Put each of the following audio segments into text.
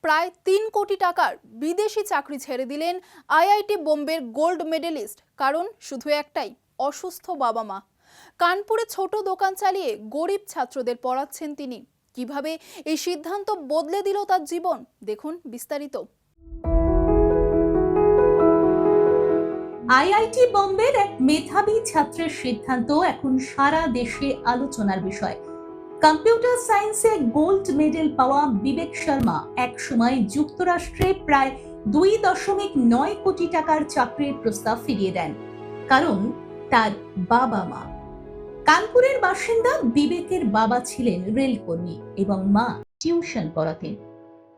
প্রায় ৩ কোটি টাকার বিদেশি চাকরি ছেড়ে দিলেন আইআইটি বোম্বের গোল্ড মেডেলিস্ট। কারণ শুধু একটাই, অসুস্থ বাবা মা। কানপুরে ছোট দোকান চালিয়ে গরিব ছাত্রদের পড়াচ্ছেন তিনি। কিভাবে এই সিদ্ধান্ত বদলে দিল তার জীবন, দেখুন বিস্তারিত। আইআইটি বোম্বের এক মেধাবী ছাত্রের সিদ্ধান্ত এখন সারা দেশে আলোচনার বিষয়। কম্পিউটার সায়েন্সে গোল্ড মেডেল পাওয়া বিবেক শর্মা এক সময় যুক্তরাষ্ট্রে প্রায় 2.9 কোটি টাকার চাকরির প্রস্তাব ফিরিয়ে দেন, কারণ তার বাবা মা। কানপুরের বাসিন্দা বিবেকের বাবা ছিলেন রেলকর্মী এবং মা টিউশন পড়াতেন।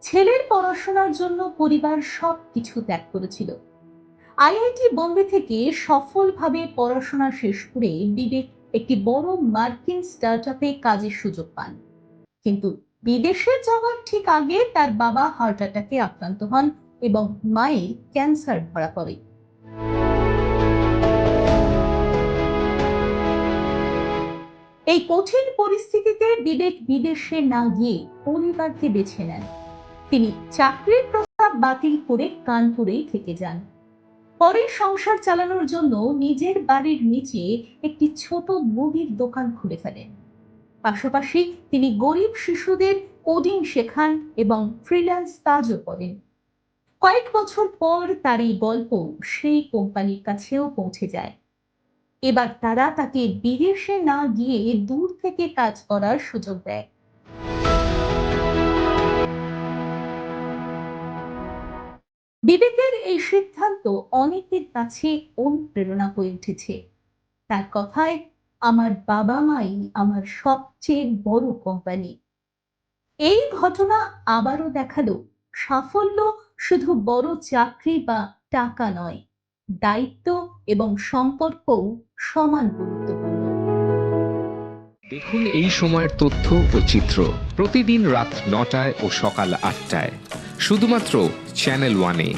ছেলের পড়াশোনার জন্য পরিবার সবকিছু ত্যাগ করেছিল। আইআইটি বোম্বে থেকে সফলভাবে পড়াশোনা শেষ করে বিবেক একটি বড় মার্কিন স্টার্টআপে কাজের সুযোগ পান। কিন্তু বিদেশে যাওয়ার ঠিক আগে তার বাবা হার্ট অ্যাটাকে আক্রান্ত হন এবং মায়ের ক্যান্সার ধরা পড়ে। এই কঠিন পরিস্থিতিতে বিবেক বিদেশে না গিয়ে পরিবারকে বেছে নেন। তিনি চাকরির প্রস্তাব বাতিল করে কানপুরেই থেকে যান। পরে সংসার চালানোর জন্য নিজের বাড়ির নিচে একটি ছোট মুদির দোকান খুলে ফেলেন। পাশাপাশি তিনি গরিব শিশুদের কোডিং শেখান এবং ফ্রিল্যান্স কাজও করেন। কয়েক বছর পর তার এই গল্প সেই কোম্পানির কাছেও পৌঁছে যায়। এবার তারা তাকে বিদেশে না গিয়ে দূর থেকে কাজ করার সুযোগ দেয়। বিবেকের এই সিদ্ধান্ত অনেকের কাছে অনুপ্রেরণা হয়ে উঠেছে। তার কথায়, আমার বাবা মাই আমার সবচেয়ে বড় কোম্পানি। এই ঘটনা আবারও দেখালো, সাফল্য শুধু বড় চাকরি বা টাকা নয়, দায়িত্ব এবং সম্পর্কও সমান গুরুত্বপূর্ণ। দেখুন এই সময়ের তথ্য ও চিত্র প্রতিদিন রাত 9টায় ও সকাল 8টায় শুধুমাত্র চ্যানেল 1-এ।